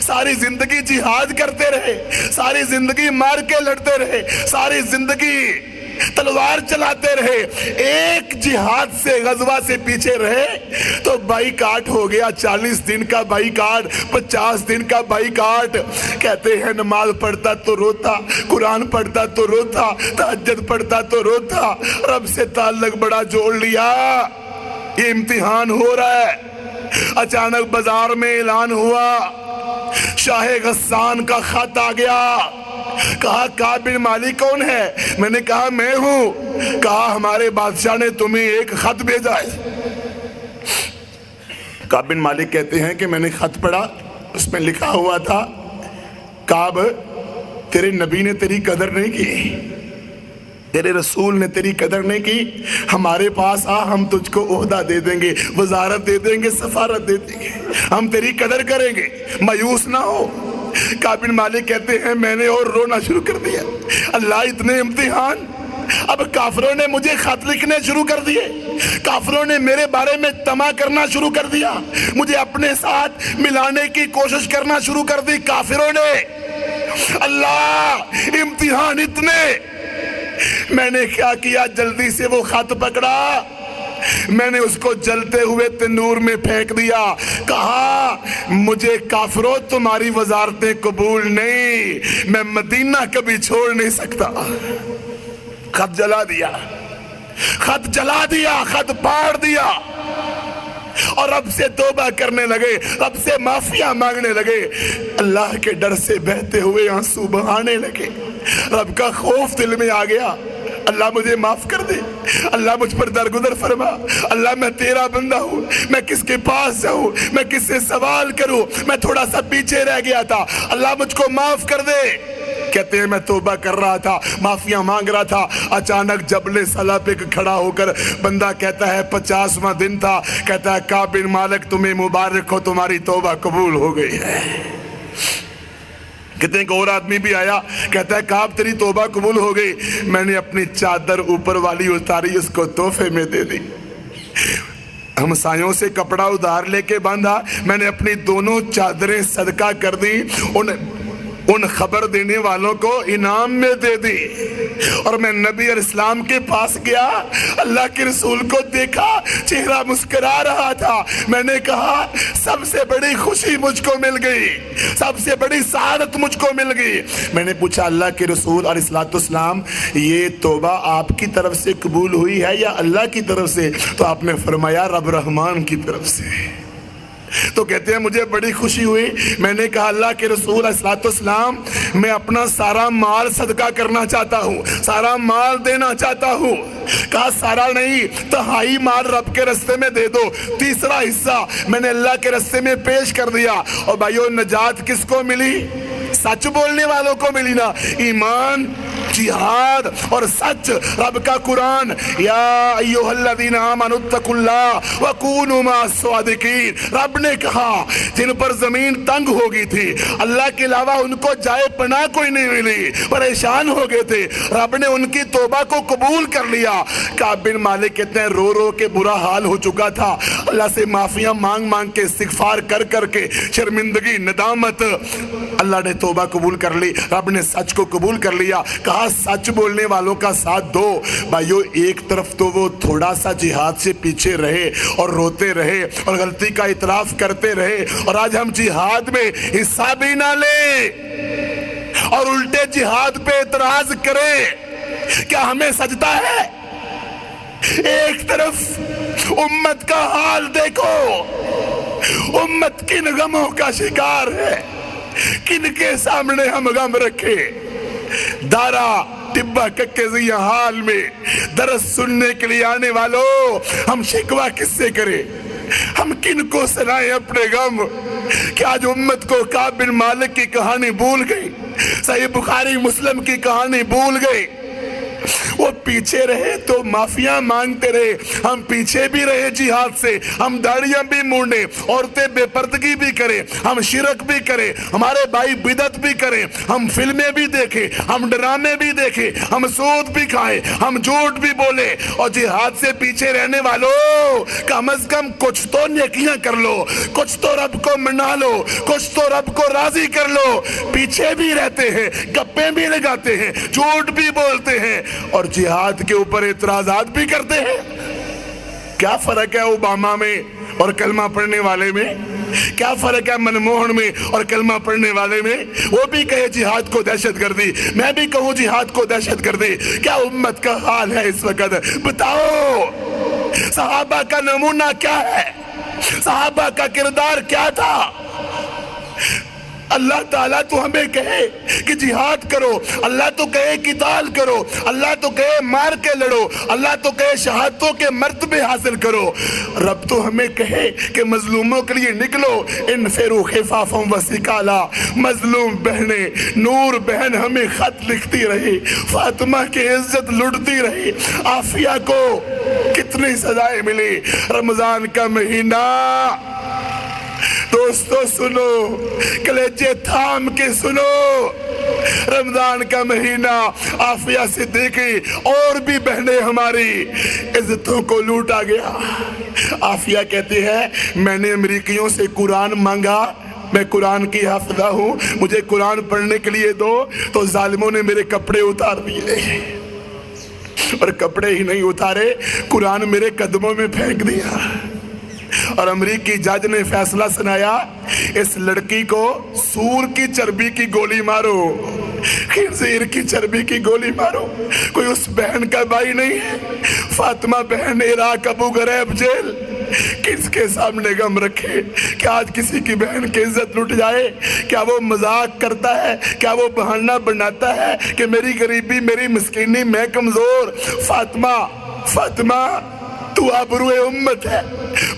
ساری زندگی جہاد کرتے رہے، ساری زندگی مار کے لڑتے رہے، ساری زندگی تلوار چلاتے رہے، ایک جہاد سے غزوہ سے پیچھے رہے تو بائیکاٹ ہو گیا، 40 دن کا بائیکاٹ، 50 دن کا بائیکاٹ۔ کہتے ہیں نماز پڑھتا تو روتا، قرآن پڑھتا تو روتا، تہجد پڑھتا تو روتا، رب سے تعلق بڑا جوڑ لیا۔ یہ امتحان ہو رہا ہے۔ اچانک بازار میں اعلان ہوا، شاہ غسان کا خط آ گیا۔ کہا کعب بن مالک کون ہے؟ میں نے کہا میں ہوں۔ کہا ہمارے بادشاہ نے تمہیں ایک خط بھیجا ہے۔ کعب بن مالک کہتے ہیں کہ میں نے خط پڑھا، اس میں لکھا ہوا تھا کعب تیرے نبی نے تیری قدر نہیں کی، تیرے رسول نے تیری قدر نہیں کی، ہمارے پاس آ، ہم تجھ کو عہدہ دے دیں گے، وزارت دے دیں گے، سفارت دے دیں گے، ہم تیری قدر کریں گے، مایوس نہ ہو۔ کعب بن مالک کہتے ہیں میں نے اور رونا شروع کر دیا، اللہ اتنے امتحان، اب کافروں نے مجھے خط لکھنے شروع کر دیے، کافروں نے میرے بارے میں طمع کرنا شروع کر دیا، مجھے اپنے ساتھ ملانے کی کوشش کرنا شروع کر دی کافروں نے، اللہ امتحان اتنے۔ میں نے کیا کیا، جلدی سے وہ خط پکڑا، میں نے اس کو جلتے ہوئے تنور میں پھینک دیا، کہا مجھے کافروں تمہاری وزارتیں قبول نہیں، میں مدینہ کبھی چھوڑ نہیں سکتا۔ خط جلا دیا، خط جلا دیا، خط پاڑ دیا، اور رب سے توبہ کرنے لگے، رب سے معافیاں مانگنے لگے، اللہ کے ڈر سے بہتے ہوئے آنسو بہانے لگے، رب کا خوف دل میں آ گیا، اللہ مجھے معاف کر دے، اللہ مجھ پر درگزر فرما، اللہ میں تیرا بندہ ہوں، میں کس کے پاس جاؤں، میں کس سے سوال کروں، میں تھوڑا سا پیچھے رہ گیا تھا، اللہ مجھ کو معاف کر دے۔ کہتے ہیں میں توبہ کر رہا تھا، معافیاں مانگ رہا تھا، اچانک جبل صلا پہ کھڑا ہو کر بندہ کہتا ہے 50واں دن تھا، کہتا ہے کعب بن مالک تمہیں مبارک ہو، تمہاری توبہ قبول ہو گئی ہے۔ کہتے ہیں کہ اور آدمی بھی آیا، کہتا ہے کعب تیری توبہ قبول ہو گئی، میں نے اپنی چادر اوپر والی اتاری، اس کو تحفے میں دے دی، ہمسایوں سے کپڑا ادھار لے کے باندھا، میں نے اپنی دونوں چادریں صدقہ کر دی، ان خبر دینے والوں کو انعام میں دے دی، اور میں نبی علیہ السلام کے پاس گیا، اللہ کے رسول کو دیکھا، چہرہ مسکرا رہا تھا، میں نے کہا سب سے بڑی خوشی مجھ کو مل گئی، سب سے بڑی سعادت مجھ کو مل گئی۔ میں نے پوچھا اللہ کے رسول علیہ السلام یہ توبہ آپ کی طرف سے قبول ہوئی ہے یا اللہ کی طرف سے؟ تو آپ نے فرمایا رب رحمان کی طرف سے۔ تو کہتے ہیں مجھے بڑی خوشی ہوئی، میں نے کہا اللہ کے رسول علیہ السلام میں اپنا سارا مال صدقہ کرنا چاہتا ہوں، سارا مال دینا چاہتا ہوں۔ کہا سارا نہیں، تہائی مال رب کے رستے میں دے دو، تیسرا حصہ میں نے اللہ کے رستے میں پیش کر دیا۔ اور بھائیو نجات کس کو ملی؟ سچ بولنے والوں کو ملی نا، ایمان، جہاد اور سچ، رب کا قرآن، یا ایھا الذین آمنوا اتقوا اللہ وکونوا مع الصادقین، رب نے کہا جن پر زمین تنگ ہو گئی تھی، اللہ کے علاوہ ان کو جائے پناہ کوئی نہیں ملی، پریشان ہو گئے تھے، رب نے ان کی توبہ کو قبول کر لیا۔ کعب بن مالک کہتے ہیں رو رو کے برا حال ہو چکا تھا، اللہ سے معافیاں مانگ مانگ کے، استغفار کر کر کے، شرمندگی، ندامت، اللہ نے توبہ قبول کر لی، رب نے سچ کو قبول کر لیا۔ کہا سچ بولنے والوں کا ساتھ دو۔ بھائیو ایک طرف تو وہ تھوڑا سا جہاد سے پیچھے رہے اور روتے رہے اور غلطی کا اعتراف کرتے رہے، اور آج ہم جہاد میں حصہ بھی نہ لیں اور الٹے جہاد پہ اعتراض کریں، کیا ہمیں سجدہ ہے؟ ایک طرف امت کا حال دیکھو، امت کن غموں کا شکار ہے، کن کے سامنے ہم غم رکھے، دارا ٹبا ککزیاں حال میں درس سننے کے لیے آنے والوں، ہم شکوہ کس سے کریں، ہم کن کو سنائیں اپنے غم؟ کیا جو امت کو کعب بن مالک کی کہانی بھول گئی، صحیح بخاری مسلم کی کہانی بھول گئی؟ وہ پیچھے رہے تو معافیاں مانگتے رہے، ہم پیچھے بھی رہے جہاد سے، ہم داڑیاں بھی مونڈے، عورتیں بے پردگی بھی کریں، ہم شرک بھی کریں، ہمارے بھائی بدعت بھی کریں، ہم فلمیں بھی دیکھیں، ہم ڈرامے بھی دیکھیں، ہم سود بھی کھائیں، ہم جھوٹ بھی بولے، اور جہاد سے پیچھے رہنے والوں کم از کم کچھ تو نیکیاں کر لو، کچھ تو رب کو منا لو، کچھ تو رب کو راضی کر لو۔ پیچھے بھی رہتے ہیں، گپیں بھی لگاتے ہیں، جھوٹ بھی بولتے ہیں، اور جہاد کے اوپر اعتراضات بھی کرتے ہیں۔ کیا فرق ہے اوباما میں اور کلمہ پڑھنے والے میں؟ کیا فرق ہے منموہن میں اور کلمہ پڑھنے والے میں؟ وہ بھی کہے جہاد کو دہشت گردی، میں بھی کہوں جہاد کو دہشت گردی۔ کیا امت کا حال ہے اس وقت؟ بتاؤ، صحابہ کا نمونہ کیا ہے؟ صحابہ کا کردار کیا تھا؟ اللہ تعالیٰ تو ہمیں کہے کہ جہاد کرو، اللہ تو کہے قتال کرو، اللہ تو کہے مار کے لڑو، اللہ تو کہے شہادتوں کے مرتبے حاصل کرو، رب تو ہمیں کہے کہ مظلوموں کے لیے نکلو، انفروا خفافا وثقالا۔ مظلوم بہنیں، نور بہن ہمیں خط لکھتی رہی، فاطمہ کی عزت لٹتی رہی، عافیہ کو کتنی سزائیں ملی۔ رمضان کا مہینہ، دوستو سنو، کلیجے تھام کے سنو، رمضان کا مہینہ، عافیہ صدیقی اور بھی بہنیں ہماری عزتوں کو لوٹا گیا۔ عافیہ کہتی ہے میں نے امریکیوں سے قرآن مانگا، میں قرآن کی حافظہ ہوں، مجھے قرآن پڑھنے کے لیے دو، تو ظالموں نے میرے کپڑے اتار دیے، اور کپڑے ہی نہیں اتارے، قرآن میرے قدموں میں پھینک دیا۔ اور امریکی جج نے فیصلہ سنایا، اس لڑکی کو سور کی چربی کی گولی مارو، خنزیر کی چربی کی گولی مارو۔ کوئی اس بہن کا بھائی نہیں ہے؟ فاطمہ بہن عراق ابو غریب جیل، کس کے سامنے غم رکھے؟ کیا آج کسی کی بہن کی عزت لٹ جائے؟ کیا وہ مذاق کرتا ہے؟ کیا وہ بہانہ بناتا ہے کہ میری غریبی، میری مسکینی، میں کمزور؟ فاطمہ تو ابروئے امت ہے۔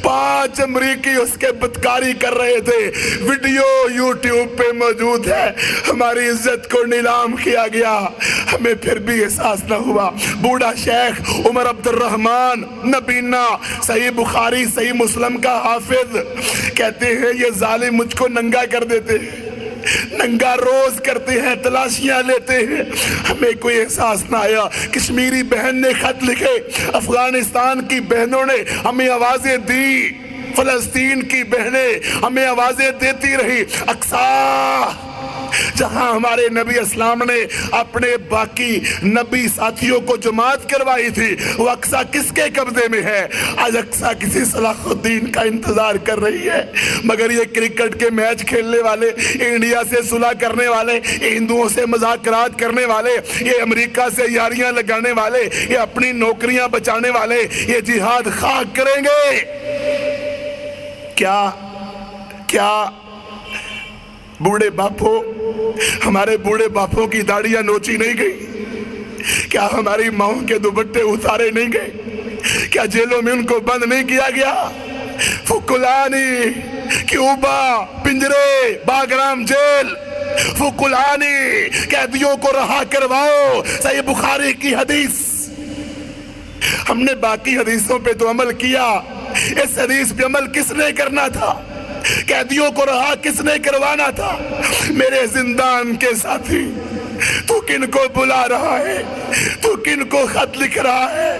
5 امریکی اس کے بدکاری کر رہے تھے، ویڈیو یوٹیوب پہ موجود ہے، ہماری عزت کو نیلام کیا گیا، ہمیں پھر بھی احساس نہ ہوا۔ بوڑھا شیخ عمر عبد الرحمن نبینا، صحیح بخاری صحیح مسلم کا حافظ، کہتے ہیں یہ ظالم مجھ کو ننگا کر دیتے ہیں، ننگا روز کرتے ہیں، تلاشیاں لیتے ہیں، ہمیں کوئی احساس نہ آیا۔ کشمیری بہن نے خط لکھے، افغانستان کی بہنوں نے ہمیں آوازیں دی، فلسطین کی بہنیں ہمیں آوازیں دیتی رہی۔ اقصی، جہاں ہمارے نبی اسلام نے اپنے باقی نبی ساتھیوں کو جماعت کروائی تھی، وہ اقصی کس کے قبضے میں ہے؟ آج اقصی کسی صلاح الدین کا انتظار کر رہی ہے، مگر یہ کرکٹ کے میچ کھیلنے والے، انڈیا سے صلح کرنے والے، ہندوؤں سے مذاکرات کرنے والے، یہ امریکہ سے یاریاں لگانے والے، یہ اپنی نوکریاں بچانے والے، یہ جہاد خاک کریں گے؟ کیا بوڑھے باپوں، ہمارے بوڑھے باپوں کی داڑیاں نوچی نہیں گئی؟ کیا ہماری ماؤں کے دوپٹے اتارے نہیں گئے؟ کیا جیلوں میں ان کو بند نہیں کیا گیا؟ فکلانی، کیوبا، پنجرے، باگرام جیل، فکلانی، قیدیوں کو رہا کرواؤ، صحیح بخاری کی حدیث۔ ہم نے باقی حدیثوں پہ تو عمل کیا، اس حدیث پہ عمل کس نے کرنا تھا؟ قیدیوں کو رہا کس نے کروانا تھا؟ میرے زندان کے ساتھی، تو کن کو بلا رہا ہے؟ تو کن کو خط لکھ رہا ہے؟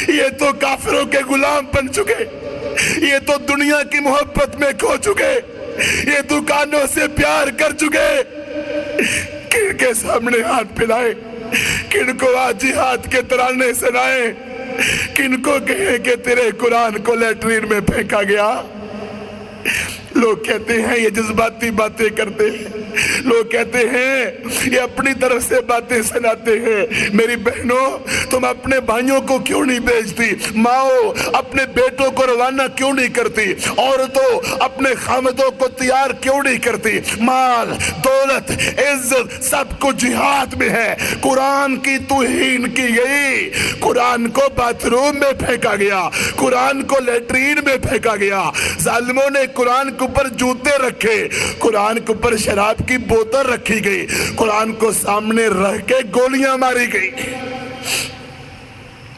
یہ تو کافروں کے غلام بن چکے، یہ تو دنیا کی محبت میں کھو چکے، یہ دکانوں سے پیار کر چکے۔ کن کے سامنے ہاتھ پھیلائے؟ کن کو آج جہاد کے ترانے سنائے؟ کن کو کہے کہ تیرے قرآن کو لیٹرین میں پھینکا گیا؟ لوگ کہتے ہیں یہ جذباتی باتیں کرتے ہیں، لوگ کہتے ہیں یہ اپنی طرف سے باتیں سناتے ہیں۔ میری بہنوں، تم اپنے بھائیوں کو کیوں نہیں بھیجتی؟ ماؤں، اپنے بیٹوں کو روانہ کیوں نہیں کرتی؟ عورتوں، اپنے خامدوں کو تیار کیوں نہیں کرتی؟ مال، دولت، عزت سب کچھ جہاد میں ہے۔ قرآن کی توہین کی گئی، قرآن کو باتھ روم میں پھینکا گیا، قرآن کو لیٹرین میں پھینکا گیا، ظالموں نے قرآن کے اوپر جوتے رکھے، قرآن کے اوپر شراب کی بوتل رکھی گئی، قرآن کو سامنے رکھ کے گولیاں ماری گئی۔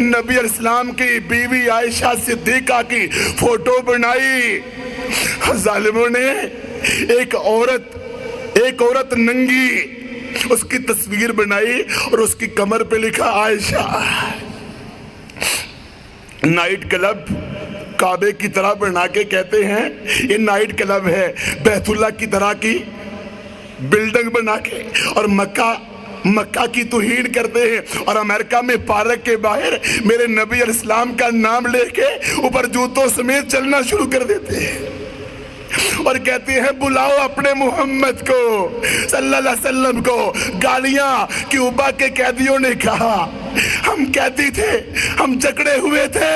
نبی علیہ السلام کی بیوی عائشہ صدیقہ کی فوٹو بنائی، ظالموں نے ایک عورت ننگی اس کی تصویر بنائی اور اس کی کمر پہ لکھا عائشہ۔ نائٹ کلب کعبے کی طرح بنا کے کہتے ہیں یہ نائٹ کلب ہے، بیت اللہ کی طرح کی بلڈنگ بنا کے، اور مکہ کی توہین کرتے ہیں، اور امریکہ میں پارک کے باہر میرے نبی علیہ السلام کا نام لے کے اوپر جوتوں سمیت چلنا شروع کر دیتے ہیں، اور کہتے ہیں بلاؤ اپنے محمد کو صلی اللہ علیہ وسلم کو۔ گالیاں کیوبا کے قیدیوں نے کہا، ہم قیدی تھے، ہم جکڑے ہوئے تھے،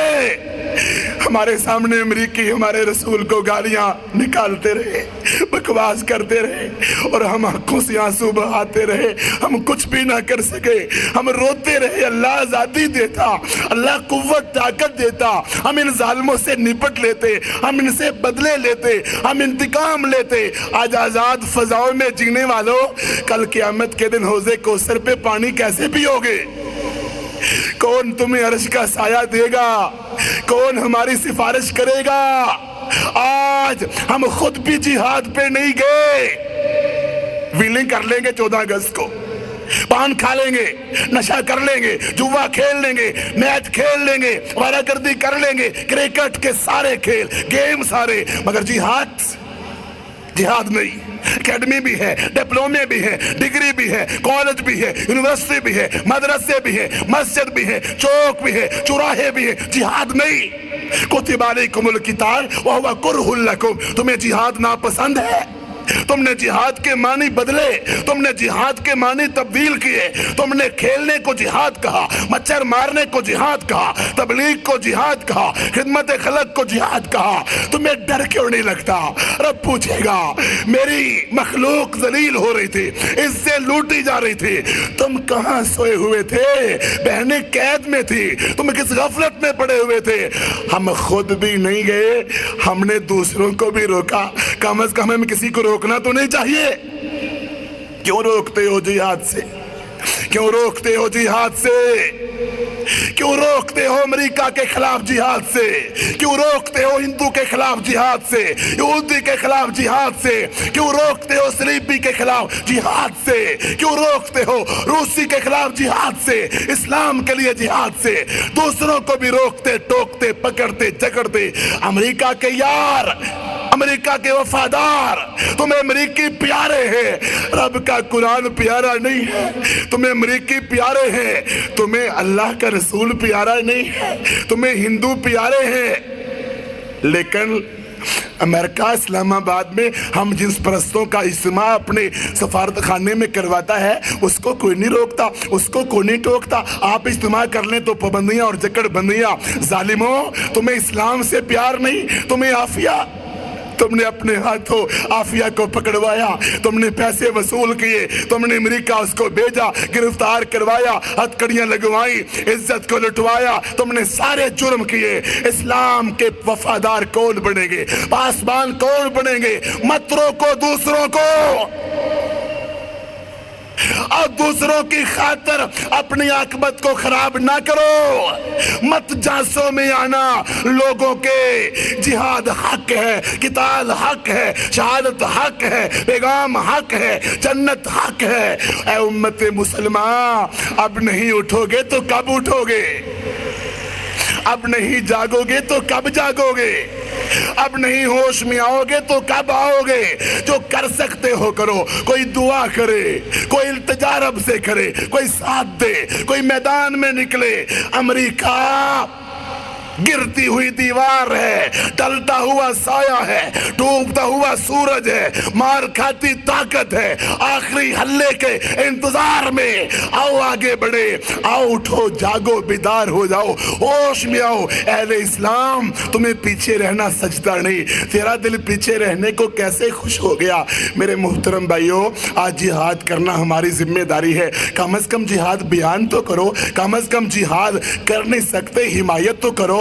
ہمارے سامنے امریکی ہمارے رسول کو گالیاں نکالتے رہے، بکواس کرتے رہے، اور ہم آنکھوں سے آنسو بہاتے رہے، ہم کچھ بھی نہ کر سکے، ہم روتے رہے۔ اللہ آزادی دیتا، اللہ قوت طاقت دیتا، ہم ان ظالموں سے نپٹ لیتے، ہم ان سے بدلے لیتے، ہم انتقام لیتے۔ آج آزاد فضاؤں میں جینے والوں، کل قیامت کے دن حوض کوثر پہ پانی کیسے پیو گے؟ کون تمہیں عرش کا سایہ دے گا؟ کون ہماری سفارش کرے گا؟ آج ہم خود بھی جہاد پہ نہیں گئے، ویلنگ کر لیں گے 14 اگست کو، پان کھا لیں گے، نشہ کر لیں گے، جوا کھیل لیں گے، میچ کھیل لیں گے، وارہ گردی کر لیں گے، کرکٹ کے سارے کھیل، گیم سارے، مگر جہاد نہیں۔ اکیڈمی بھی ہے، ڈپلومے بھی ہے، ڈگری بھی ہے، کالج بھی ہے، یونیورسٹی بھی ہے، مدرسے بھی ہے، مسجد بھی ہے، چوک بھی ہے، چوراہے بھی ہے، جہاد نہیں۔ کتب علیکم القتال وہو کرہ لکم، تمہیں جہاد ناپسند ہے؟ تم نے جہاد کے معنی بدلے، تم نے جہاد کے معنی تبدیل کیے، تم نے کھیلنے کو جہاد کہا، مچھر مارنے کو جہاد کہا، تبلیغ کو جہاد کہا، خدمت خلق کو جہاد کہا۔ تمہیں ڈر کیوں نہیں لگتا؟ رب پوچھے گا، میری مخلوق ذلیل ہو رہی تھی، اس سے لوٹی جا رہی تھی، تم کہاں سوئے ہوئے تھے؟ بہنیں قید میں تھی، تم کس غفلت میں پڑے ہوئے تھے؟ ہم خود بھی نہیں گئے، ہم نے دوسروں کو بھی روکا، کم از کم ہمیں کسی کو روکنا تو نہیں چاہیے۔ کیوں روکتے ہو جہاد سے؟ کیوں روکتے ہو جہاد سے؟ کیوں روکتے ہو امریکہ کے خلاف جہاد سے؟ کیوں روکتے ہو ہندو کے خلاف جہاد سے، یہودی کے خلاف جہاد سے؟ کیوں روکتے ہو صلیبی کے خلاف جہاد سے؟ کیوں روکتے ہو روسی کے خلاف جہاد سے، اسلام کے لیے جہاد سے؟ دوسروں کو بھی روکتے، ٹوکتے، پکڑتے، جکڑتے۔ امریکہ کے یار، امریکہ کے وفادار، تمہیں امریکی پیارے ہیں، رب کا قرآن پیارا نہیں ہے۔ تمہیں امریکی پیارے ہیں، تمہیں اللہ کا رسول پیارا نہیں ہے، تمہیں ہندو پیارے ہیں۔ لیکن امریکہ اسلام آباد میں ہم جنس پرستوں کا اجتماع اپنے سفارت خانے میں کرواتا ہے، اس کو کوئی نہیں روکتا، اس کو کوئی نہیں ٹوکتا۔ آپ اجتماع کر لیں تو پابندیاں اور جکڑ بندیاں۔ ظالموں، تمہیں اسلام سے پیار نہیں، تمہیں عافیہ۔ تم نے اپنے ہاتھوں عافیہ کو پکڑوایا، تم نے پیسے وصول کیے، تم نے امریکہ اس کو بھیجا، گرفتار کروایا، ہتھکڑیاں لگوائیں، عزت کو لٹوایا، تم نے سارے جرم کیے۔ اسلام کے وفادار کون بنیں گے؟ پاسبان کون بنیں گے؟ مت روکو دوسروں کو، اور دوسروں کی خاطر اپنی عاقبت کو خراب نہ کرو۔ مت جانسوں میں آنا۔ لوگوں کے جہاد حق ہے، قتال حق ہے، شہادت حق ہے، پیغام حق ہے، جنت حق ہے۔ اے امت مسلمان، اب نہیں اٹھو گے تو کب اٹھو گے؟ اب نہیں جاگو گے تو کب جاگو گے؟ اب نہیں ہوش میں آؤ گے تو کب آؤ گے؟ جو کر سکتے ہو کرو۔ کوئی دعا کرے، کوئی التجا رب سے کرے، کوئی ساتھ دے، کوئی میدان میں نکلے۔ امریکہ گرتی ہوئی دیوار ہے، ڈلتا ہوا سایہ ہے، ڈوبتا ہوا سورج ہے، مار کھاتی طاقت ہے۔ آخری حلے کے انتظار میں آؤ، آگے بڑھے، آؤ اٹھو، جاگو، بیدار ہو جاؤ، ہوش میں آؤ۔ اہل اسلام، تمہیں پیچھے رہنا سجدہ نہیں۔ تیرا دل پیچھے رہنے کو کیسے خوش ہو گیا؟ میرے محترم بھائیوں، آج جہاد کرنا ہماری ذمہ داری ہے۔ کم از کم جہاد بیان تو کرو، کم از کم جہاد کر نہیں سکتے حمایت تو کرو۔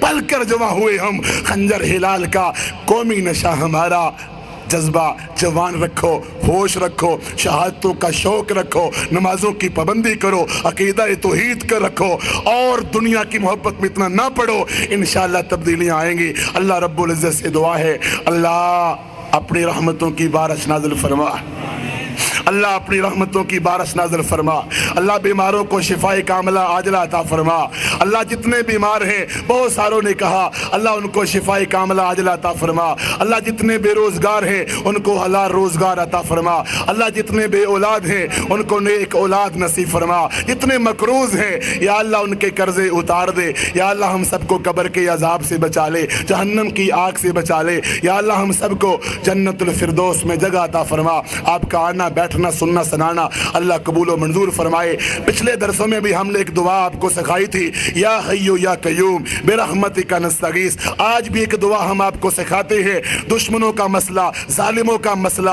پل کر جمع ہوئے ہم، خنجر ہلال کا قومی نشہ ہمارا، جذبہ جوان رکھو، ہوش رکھو، شہادتوں کا شوق رکھو، نمازوں کی پابندی کرو، عقیدہ توحید کا رکھو، اور دنیا کی محبت میں اتنا نہ پڑو، انشاءاللہ تبدیلیاں آئیں گی۔ اللہ رب العزت سے دعا ہے، اللہ اپنی رحمتوں کی بارش نازل فرما، اللہ اپنی رحمتوں کی بارش نازل فرما، اللہ بیماروں کو شفاء کاملہ عاجلہ عطا فرما، اللہ جتنے بیمار ہیں بہت ساروں نے کہا اللہ ان کو شفاء کاملہ عاجلہ عطا فرما، اللہ جتنے بے روزگار ہیں ان کو حلال روزگار عطا فرما، اللہ جتنے بے اولاد ہیں ان کو نیک اولاد نصیب فرما، جتنے مقروض ہیں یا اللہ ان کے قرضے اتار دے، یا اللہ ہم سب کو قبر کے عذاب سے بچا لے، جہنم کی آگ سے بچا لے، یا اللہ ہم سب کو جنت الفردوس میں جگہ عطا فرما۔ آپ کا آنا بیٹھنا سننا سنانا اللہ قبول و منظور فرمائے۔ پچھلے درسوں میں بھی ہم نے ایک دعا آپ کو سکھائی تھی، یا حیو یا قیوم برحمتک نستغیث، آج بھی ایک دعا ہم آپ کو سکھاتے ہیں۔ دشمنوں کا مسئلہ، ظالموں کا مسئلہ،